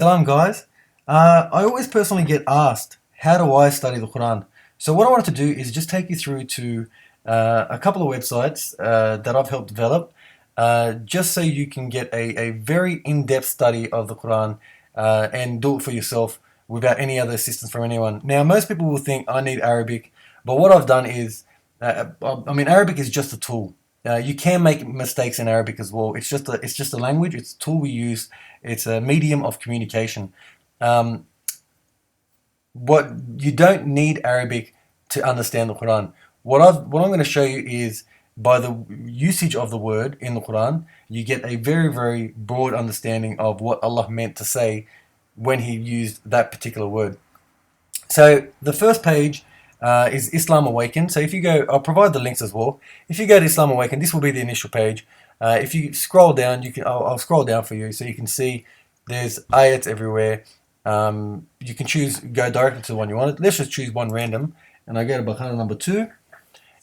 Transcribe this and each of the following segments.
Salam guys. I always personally get asked, how do I study the Quran? So what I wanted to do is just take you through to a couple of websites that I've helped develop, just so you can get a very in-depth study of the Quran and do it for yourself without any other assistance from anyone. Now, most people will think I need Arabic, but what I've done is, Arabic is just a tool. You can make mistakes in Arabic as well. It's just a language. It's a tool we use. It's a medium of communication. Um, what you don't need Arabic to understand the Quran. What I'm going to show you is by the usage of the word in the Quran, you get a very broad understanding of what Allah meant to say when He used that particular word. So the first page is Islam Awakened. So if you go, I'll provide the links as well. If you go to Islam Awakened, this will be the initial page. If you scroll down, I'll scroll down for you so you can see there's ayats everywhere. You can go directly to the one you want. Let's just choose one random, and I go to Baqarah number 2.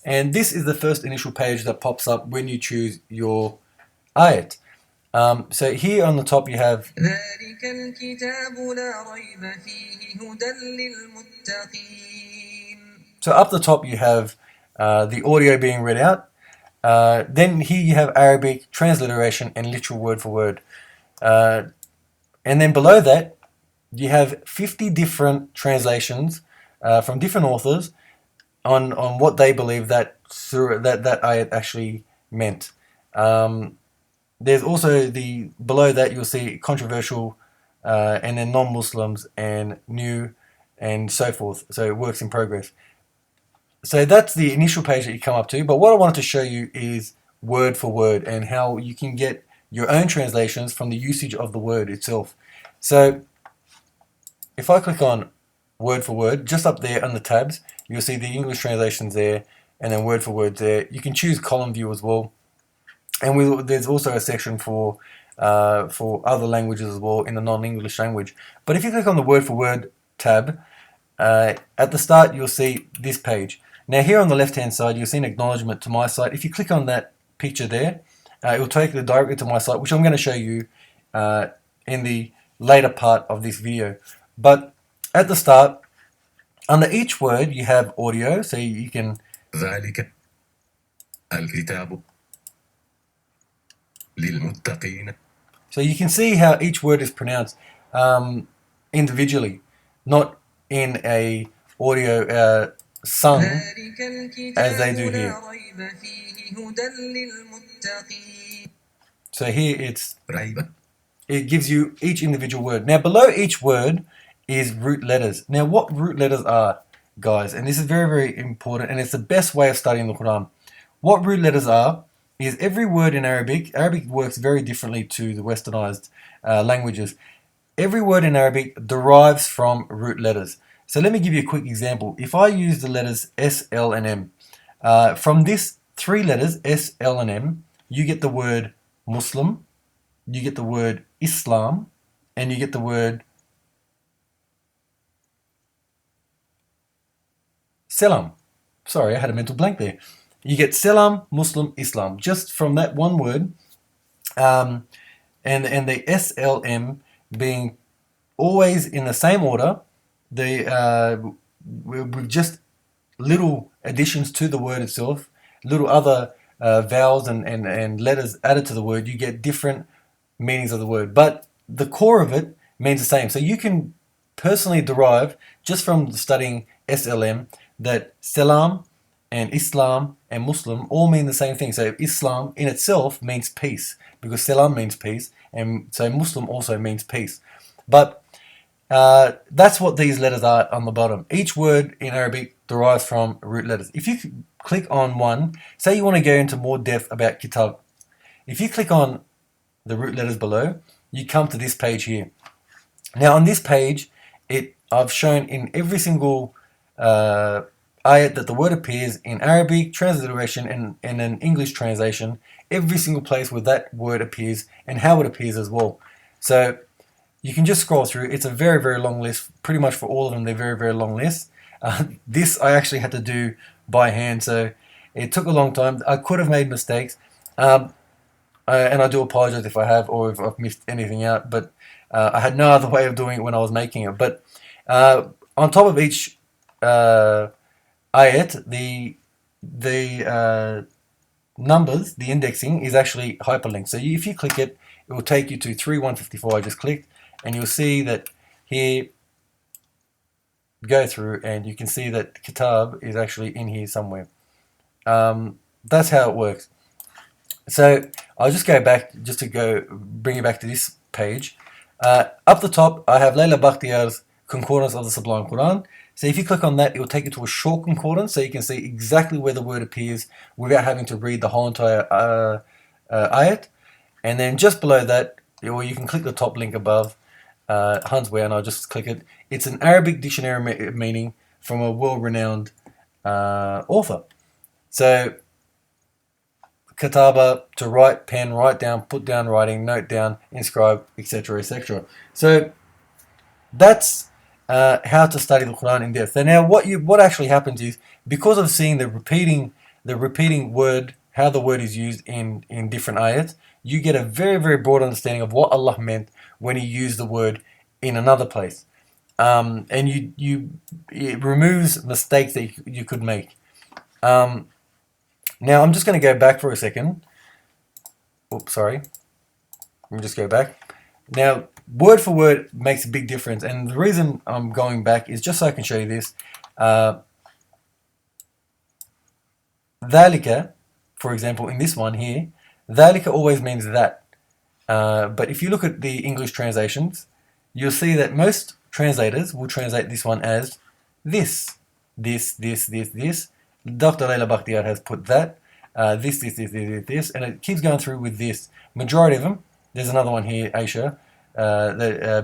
And this is the first initial page that pops up when you choose your ayat. So here on the top you have so up the top you have the audio being read out. Then here you have Arabic transliteration and literal word for word. And then below that you have 50 different translations from different authors on what they believe that ayat actually meant. There's also below that you'll see controversial and then non-Muslims and new and so forth. So works in progress. So that's the initial page that you come up to. But what I wanted to show you is word for word and how you can get your own translations from the usage of the word itself. So if I click on word for word, just up there on the tabs, you'll see the English translations there and then word for word there. You can choose column view as well. And there's also a section for other languages as well in the non-English language. But if you click on the word for word tab, at the start you'll see this page. Now here on the left hand side you'll see an acknowledgement to my site. If you click on that picture there, it will take you directly to my site, which I'm going to show you in the later part of this video. But at the start, under each word you have audio, so you can ذلك الكتاب للمتقين. So you can see how each word is pronounced individually, not in a audio sung as they do here. So here it gives you each individual word. Now below each word is root letters. Now what root letters are, guys, and this is very important, and it's the best way of studying the Quran. What root letters are is every word in Arabic. Arabic works very differently to the westernized languages. Every word in Arabic derives from root letters. So let me give you a quick example. If I use the letters S, L, and M, from this three letters, S, L, and M, you get the word Muslim, you get the word Islam, and you get the word Selam. Sorry, I had a mental blank there. You get Selam, Muslim, Islam, just from that one word, and the SLM being always in the same order, with just little additions to the word itself, little other vowels and letters added to the word, you get different meanings of the word. But the core of it means the same. So you can personally derive, just from studying SLM, that Salam and Islam and Muslim all mean the same thing. So Islam in itself means peace, because Salam means peace, and so Muslim also means peace. But that's what these letters are on the bottom. Each word in Arabic derives from root letters. If you click on one, say you want to go into more depth about Kitab, if you click on the root letters below, you come to this page here. Now on this page, I've shown in every single ayat that the word appears in Arabic transliteration and an English translation, every single place where that word appears and how it appears as well. So you can just scroll through. It's a very long list. Pretty much for all of them, they're very long lists. This I actually had to do by hand, so it took a long time. I could have made mistakes, and I do apologize if I have, or if I've missed anything out. But I had no other way of doing it when I was making it. But on top of each ayat, the numbers, the indexing is actually hyperlinked. So if you click it, it will take you to 3154. I just clicked, and you'll see that here. Go through, and you can see that Kitab is actually in here somewhere. That's how it works. So I'll just go back, just to bring you back to this page. Up the top, I have Layla Bakhtiar's Concordance of the Sublime Quran. So if you click on that, it will take you to a short concordance, so you can see exactly where the word appears without having to read the whole entire ayat. And then just below that, or you can click the top link above, Hansware, and I'll just click it. It's an Arabic dictionary meaning from a world-renowned author. So, Kataba, to write, pen, write down, put down, writing, note down, inscribe, etc., etc. So, that's how to study the Quran in depth. And now, what actually happens is, because of seeing the repeating word, how the word is used in different ayats, you get a very, very broad understanding of what Allah meant when He used the word in another place. And it removes mistakes that you could make. Now I'm just going to go back for a second. Oops, sorry. Let me just go back. Now, word for word makes a big difference, and the reason I'm going back is just so I can show you this. Dhalika, for example, in this one here, dhalika always means that. But if you look at the English translations, you'll see that most translators will translate this one as this. This. Dr. Layla Bakhtiar has put that. This, and it keeps going through with this. Majority of them, there's another one here, Aisha,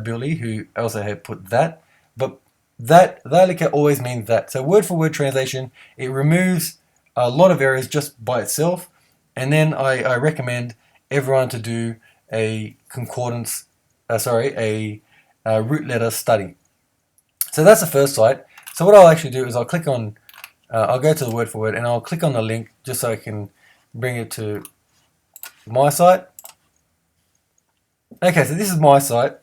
Billy, who also had put that. But that, dhalika always means that. So word for word translation, it removes a lot of errors just by itself. And then I recommend everyone to do a concordance, a root letter study. So that's the first site. So what I'll actually do is I'll click on, I'll go to the word for word, and I'll click on the link just so I can bring it to my site. Okay, so this is my site.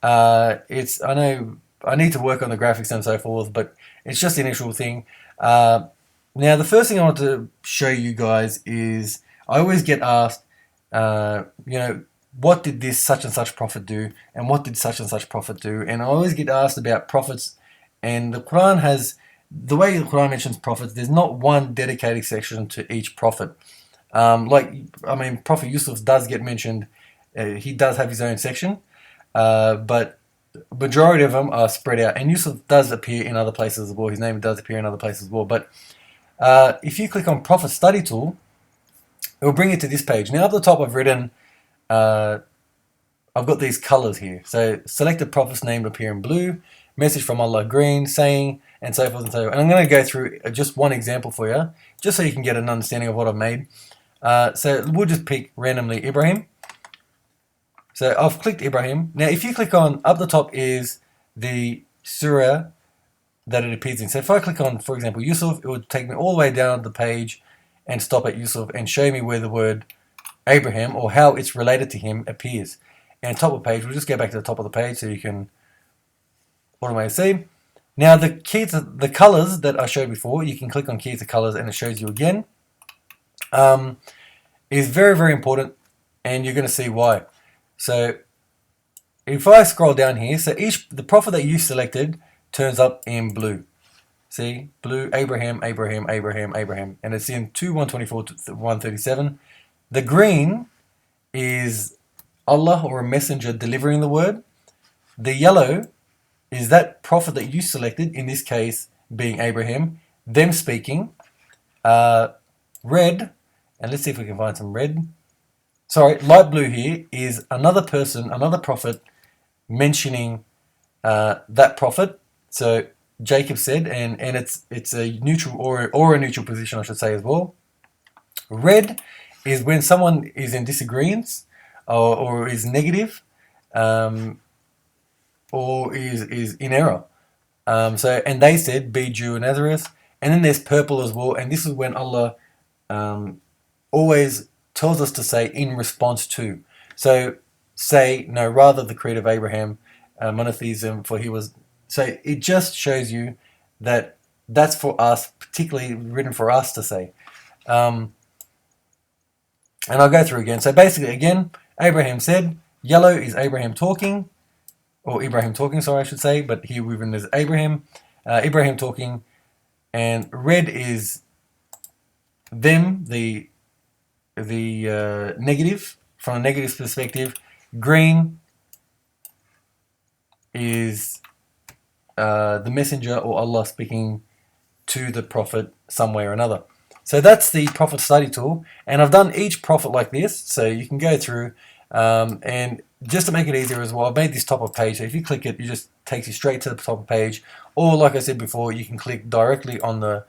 I know I need to work on the graphics and so forth, but it's just the initial thing. Now, the first thing I want to show you guys is I always get asked, what did this such and such prophet do, and what did such and such prophet do? And I always get asked about prophets, and the Quran has, the way the Quran mentions prophets, there's not one dedicated section to each prophet. Prophet Yusuf does get mentioned. He does have his own section, but majority of them are spread out. And Yusuf does appear in other places as well. His name does appear in other places as well. But if you click on Prophet Study Tool, it will bring you to this page. Now, at the top, I've written, I've got these colors here. So, selected prophets named appear in blue, message from Allah green, saying, and so forth and so on. And I'm going to go through just one example for you, just so you can get an understanding of what I've made. So, we'll just pick randomly Ibrahim. So, I've clicked Ibrahim. Now, if you click on, up the top is the surah that it appears in. So, if I click on, for example, Yusuf, it would take me all the way down the page and stop at Yusuf and show me where the word Abraham, or how it's related to him, appears. And top of the page, we'll just go back to the top of the page so you can automatically see. Now, the key to the colors that I showed before, you can click on key to colors and it shows you again, is very, very important, and you're going to see why. So, if I scroll down here, so the prophet that you selected turns up in blue. See, blue, Abraham, and it's in 124 to 137. The green is Allah or a messenger delivering the word. The yellow is that prophet that you selected, in this case being Abraham, them speaking. Red, and let's see if we can find some red. Sorry, light blue here is another person, another prophet mentioning that prophet. So Jacob said, and it's a neutral or a neutral position, I should say, as well. Red is when someone is in disagreement or is negative, or is in error. And they said, be Jew and Nazareth. And then there's purple as well, and this is when Allah always tells us to say in response to. So say, no, rather the creed of Abraham, monotheism, for he was. So it just shows you that that's for us, particularly written for us to say. And I'll go through again. So basically, again, Abraham said, yellow is Abraham talking, or Ibrahim talking, sorry, I should say, but here we've written as Abraham, Ibrahim talking, and red is them, the negative, from a negative perspective. Green is the messenger or Allah speaking to the prophet some way or another. So that's the prophet study tool, and I've done each prophet like this, so you can go through, and just to make it easier as well, I've made this top of page, so if you click it, it just takes you straight to the top of page, or like I said before, you can click directly on the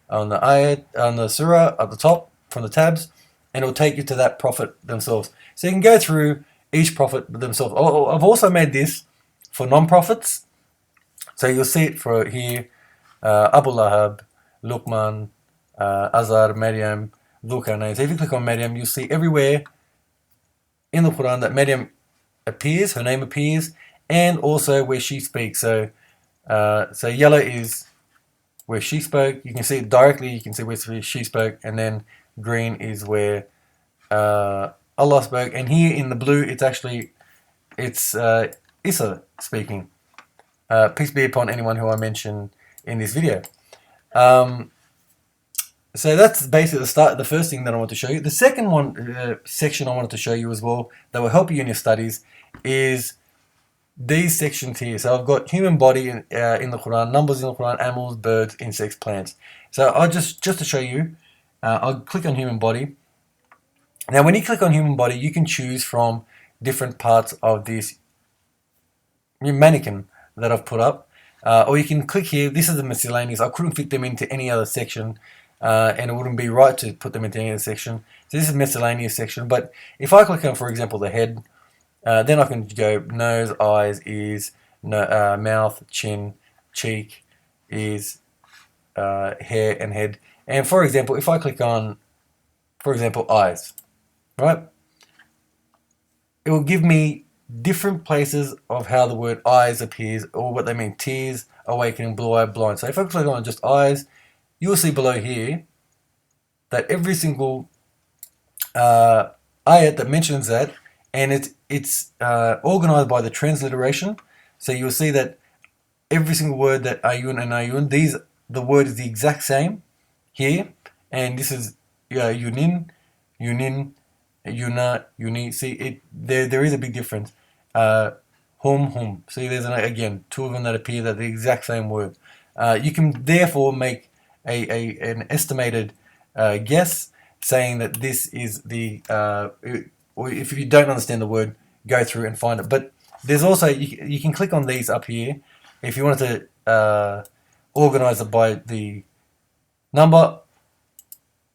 ayat, on the surah at the top from the tabs, and it'll take you to that prophet themselves. So you can go through each prophet themselves. I've also made this for non-prophets, so you'll see it for here, Abu Lahab, Luqman, Azar, Maryam, Dhul-Qarnayn. So if you click on Maryam, you'll see everywhere in the Quran that Maryam appears, her name appears, and also where she speaks. So yellow is where she spoke. You can see it directly. You can see where she spoke, and then green is where Allah spoke. And here in the blue, it's Isa speaking. Peace be upon anyone who I mention in this video. So that's basically the first thing that I want to show you. The second section I wanted to show you as well that will help you in your studies is these sections here. So I've got human body in the Quran, numbers in the Quran, animals, birds, insects, plants. So I'll just to show you, I'll click on human body. Now when you click on human body, you can choose from different parts of this mannequin that I've put up, or you can click here. This is the miscellaneous. I couldn't fit them into any other section, and it wouldn't be right to put them into any other section. So this is miscellaneous section. But if I click on, for example, the head, then I can go nose, eyes, ears, mouth, chin, cheek, ears, hair, and head. And for example, if I click on, for example, eyes, right, it will give me different places of how the word eyes appears, or what they mean: tears, awakening, blue eye, blind. So if I click on just eyes, you'll see below here that every single ayat that mentions that, and it's organized by the transliteration. So you'll see that every single word that ayun and ayun, the word is the exact same here, and this is yunin, yuna, uni. See, there is a big difference. Hum. See, there's again two of them that appear that the exact same word. You can therefore make an estimated guess, saying that this is the or if you don't understand the word, go through and find it. But there's also you can click on these up here if you wanted to organize it by the number.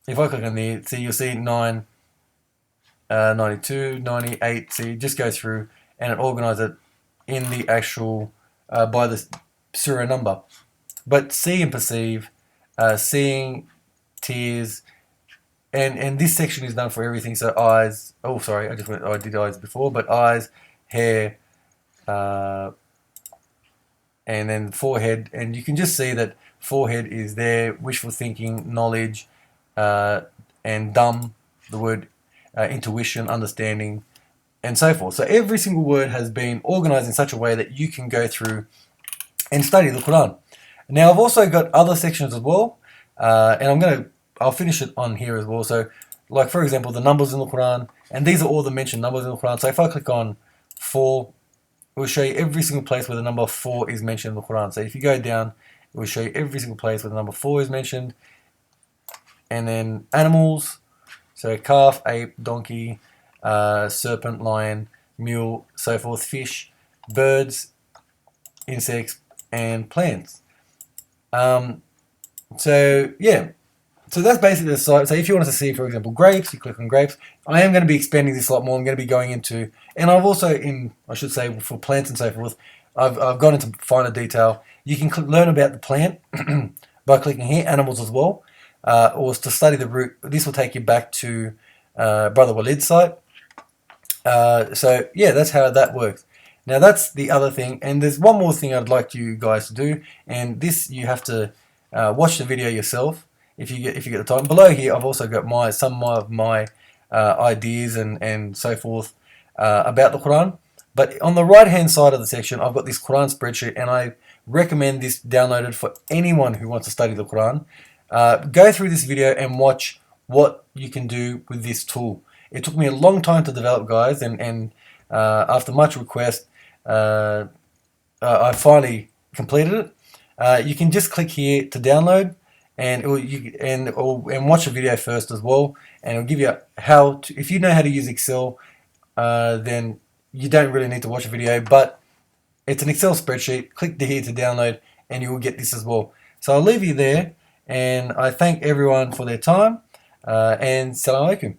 If I click on there, see, you'll see 9, 92, 98. So you just go through and it organizes it in the actual by the surah number. But see and perceive, seeing, tears, and this section is done for everything. So eyes. Oh, sorry, I did eyes before, but eyes, hair, and then forehead. And you can just see that forehead is there. Wishful thinking, knowledge, and dumb, the word intuition, understanding, and so forth. So every single word has been organized in such a way that you can go through and study the Quran. Now I've also got other sections as well, and I'll finish it on here as well. So, like for example, the numbers in the Quran, and these are all the mentioned numbers in the Quran. So if I click on 4, it will show you every single place where the number 4 is mentioned in the Quran. So if you go down, it will show you every single place where the number 4 is mentioned. And then animals, so calf, ape, donkey, serpent, lion, mule, so forth, fish, birds, insects, and plants. So yeah, so that's basically the site. So if you wanted to see, for example, grapes, you click on grapes. I am going to be expanding this a lot more. I'm going to be going into, and I've also I should say, for plants and so forth, I've gone into finer detail. You can learn about the plant by clicking here, animals as well, or to study the root. This will take you back to Brother Walid's site. So yeah, that's how that works. Now that's the other thing, and there's one more thing I'd like you guys to do, and this you have to watch the video yourself if you get the time. Below here, I've also got some of my ideas and so forth about the Quran. But on the right hand side of the section, I've got this Quran spreadsheet, and I recommend this downloaded for anyone who wants to study the Quran. Go through this video and watch what you can do with this tool. It took me a long time to develop, guys, and after much request, I finally completed it. You can just click here to download, and and watch the video first as well, and it'll give you how to, if you know how to use Excel, then you don't really need to watch a video, but it's an Excel spreadsheet. Click here to download, and you will get this as well. So I'll leave you there, and I thank everyone for their time, and Salam Alaikum.